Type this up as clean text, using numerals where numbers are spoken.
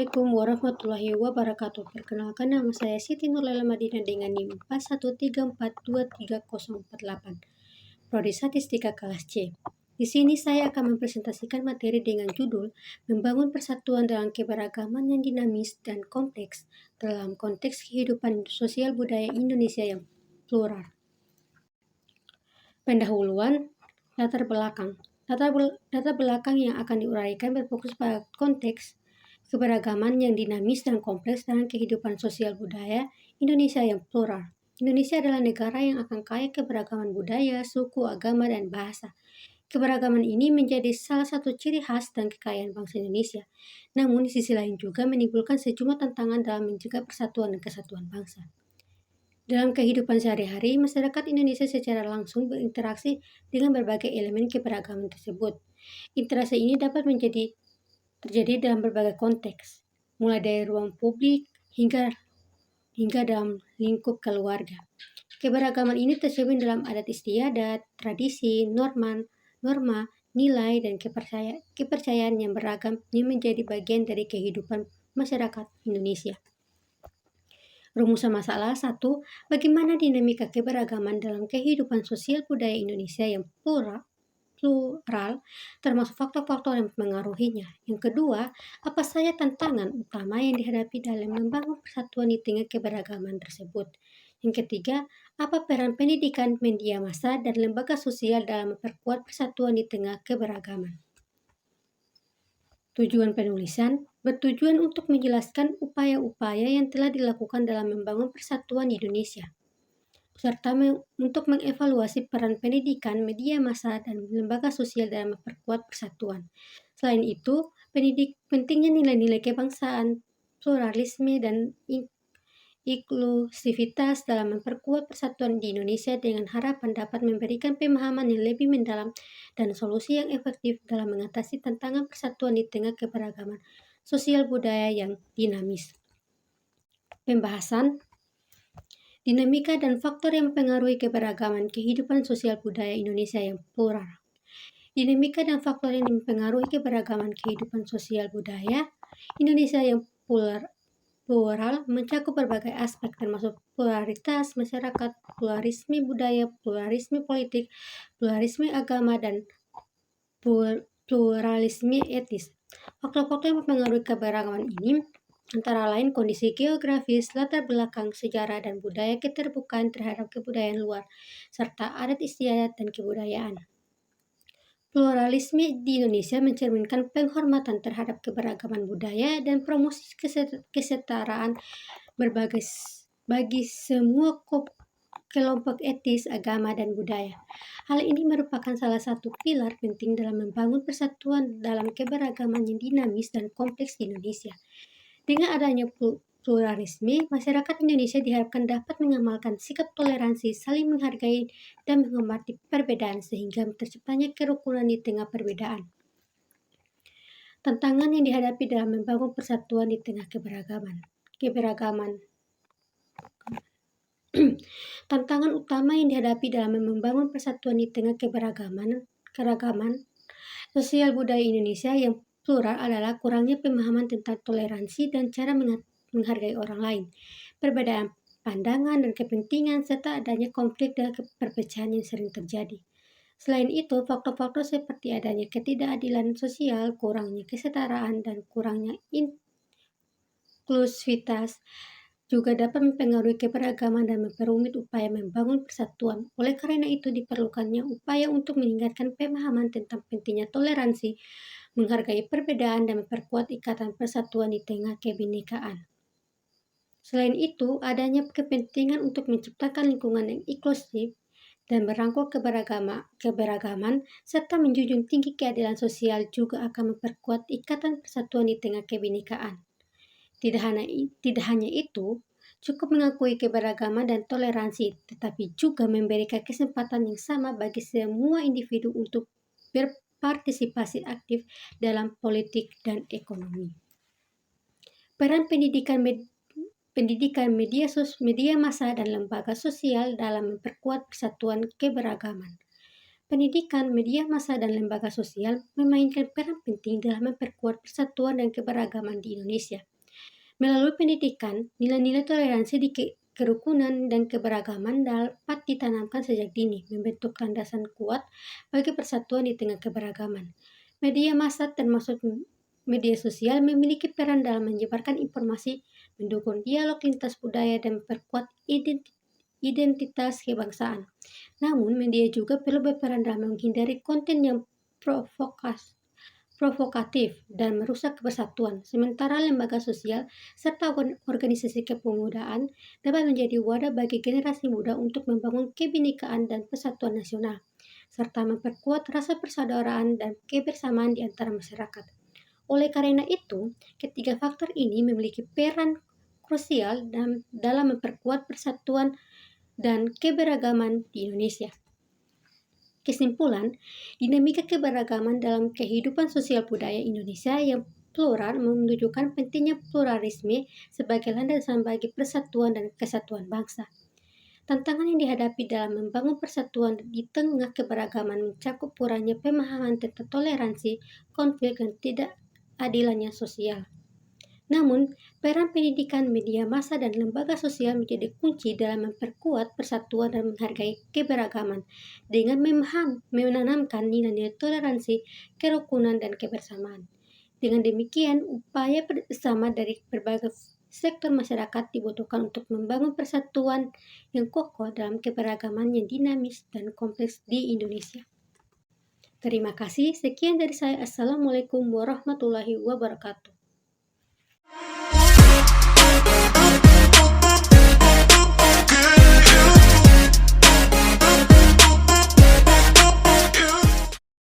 Assalamualaikum warahmatullahi wabarakatuh. Perkenalkan, nama saya Siti Nurlela Madinah dengan NIM 4134234048. Prodi Statistika kelas C. Di sini saya akan mempresentasikan materi dengan judul Membangun Persatuan dalam Keberagaman yang Dinamis dan Kompleks dalam konteks kehidupan sosial budaya Indonesia yang plural. Pendahuluan, latar belakang. Latar belakang yang akan diuraikan berfokus pada konteks keberagaman yang dinamis dan kompleks dalam kehidupan sosial budaya Indonesia yang plural. Indonesia adalah negara yang akan kaya keberagaman budaya, suku, agama, dan bahasa. Keberagaman ini menjadi salah satu ciri khas dan kekayaan bangsa Indonesia. Namun, di sisi lain juga menimbulkan sejumlah tantangan dalam menjaga persatuan dan kesatuan bangsa. Dalam kehidupan sehari-hari, masyarakat Indonesia secara langsung berinteraksi dengan berbagai elemen keberagaman tersebut. Interaksi ini dapat terjadi dalam berbagai konteks, mulai dari ruang publik hingga dalam lingkup keluarga. Keberagaman ini tercermin dalam adat istiadat, tradisi, norma, nilai, dan kepercayaan yang beragam yang menjadi bagian dari kehidupan masyarakat Indonesia. Rumusan masalah 1. Bagaimana dinamika keberagaman dalam kehidupan sosial budaya Indonesia yang plural, termasuk faktor-faktor yang mempengaruhinya. Yang kedua, apa saja tantangan utama yang dihadapi dalam membangun persatuan di tengah keberagaman tersebut. Yang ketiga, apa peran pendidikan, media massa, dan lembaga sosial dalam memperkuat persatuan di tengah keberagaman. Tujuan penulisan bertujuan untuk menjelaskan upaya-upaya yang telah dilakukan dalam membangun persatuan di Indonesia, serta untuk mengevaluasi peran pendidikan, media massa, dan lembaga sosial dalam memperkuat persatuan. Selain itu, pentingnya nilai-nilai kebangsaan, pluralisme, dan inklusivitas dalam memperkuat persatuan di Indonesia dengan harapan dapat memberikan pemahaman yang lebih mendalam dan solusi yang efektif dalam mengatasi tantangan persatuan di tengah keberagaman sosial budaya yang dinamis. Pembahasan dinamika dan faktor yang mempengaruhi keberagaman kehidupan sosial budaya Indonesia yang plural. Dinamika dan faktor yang mempengaruhi keberagaman kehidupan sosial budaya Indonesia yang plural mencakup berbagai aspek termasuk pluralitas masyarakat, pluralisme budaya, pluralisme politik, pluralisme agama, dan pluralisme etis. Faktor-faktor yang mempengaruhi keberagaman ini antara lain kondisi geografis, latar belakang, sejarah, dan budaya keterbukaan terhadap kebudayaan luar, serta adat istiadat dan kebudayaan. Pluralisme di Indonesia mencerminkan penghormatan terhadap keberagaman budaya dan promosi kesetaraan bagi semua kelompok etis, agama, dan budaya. Hal ini merupakan salah satu pilar penting dalam membangun persatuan dalam keberagaman yang dinamis dan kompleks di Indonesia. Dengan adanya pluralisme, masyarakat Indonesia diharapkan dapat mengamalkan sikap toleransi, saling menghargai, dan menghormati perbedaan sehingga terciptanya kerukunan di tengah perbedaan. Tantangan yang dihadapi dalam membangun persatuan di tengah keberagaman. Tantangan utama yang dihadapi dalam membangun persatuan di tengah keragaman sosial budaya Indonesia yang plural adalah kurangnya pemahaman tentang toleransi dan cara menghargai orang lain, perbedaan pandangan dan kepentingan, serta adanya konflik dan perpecahan yang sering terjadi. Selain itu, faktor-faktor seperti adanya ketidakadilan sosial, kurangnya kesetaraan, dan kurangnya inklusivitas juga dapat mempengaruhi keberagaman dan memperumit upaya membangun persatuan. Oleh karena itu, diperlukannya upaya untuk meningkatkan pemahaman tentang pentingnya toleransi, menghargai perbedaan, dan memperkuat ikatan persatuan di tengah kebinekaan. Selain itu, adanya kepentingan untuk menciptakan lingkungan yang inklusif dan merangkul keberagaman, serta menjunjung tinggi keadilan sosial juga akan memperkuat ikatan persatuan di tengah kebinekaan. Tidak hanya itu, cukup mengakui keberagaman dan toleransi, tetapi juga memberikan kesempatan yang sama bagi semua individu untuk berpartisipasi aktif dalam politik dan ekonomi. Peran pendidikan, media massa, dan lembaga sosial dalam memperkuat persatuan keberagaman. Pendidikan, media massa, dan lembaga sosial memainkan peran penting dalam memperkuat persatuan dan keberagaman di Indonesia. Melalui pendidikan, nilai-nilai toleransi di kerukunan dan keberagaman dapat ditanamkan sejak dini, membentuk landasan kuat bagi persatuan di tengah keberagaman. Media massa termasuk media sosial memiliki peran dalam menyebarkan informasi, mendukung dialog lintas budaya, dan memperkuat identitas kebangsaan. Namun, media juga perlu berperan dalam menghindari konten yang provokatif dan merusak persatuan. Sementara lembaga sosial serta organisasi kepemudaan dapat menjadi wadah bagi generasi muda untuk membangun kebinekaan dan persatuan nasional, serta memperkuat rasa persaudaraan dan kebersamaan di antara masyarakat. Oleh karena itu, ketiga faktor ini memiliki peran krusial dalam memperkuat persatuan dan keberagaman di Indonesia. Kesimpulan, dinamika keberagaman dalam kehidupan sosial budaya Indonesia yang plural menunjukkan pentingnya pluralisme sebagai landasan bagi persatuan dan kesatuan bangsa. Tantangan yang dihadapi dalam membangun persatuan di tengah keberagaman mencakup kurangnya pemahaman tentang toleransi, konflik, dan tidak adilannya sosial. Namun, peran pendidikan, media massa, dan lembaga sosial menjadi kunci dalam memperkuat persatuan dan menghargai keberagaman dengan menanamkan nilai-nilai toleransi, kerukunan, dan kebersamaan. Dengan demikian, upaya bersama dari berbagai sektor masyarakat dibutuhkan untuk membangun persatuan yang kokoh dalam keberagaman yang dinamis dan kompleks di Indonesia. Terima kasih. Sekian dari saya. Assalamualaikum warahmatullahi wabarakatuh.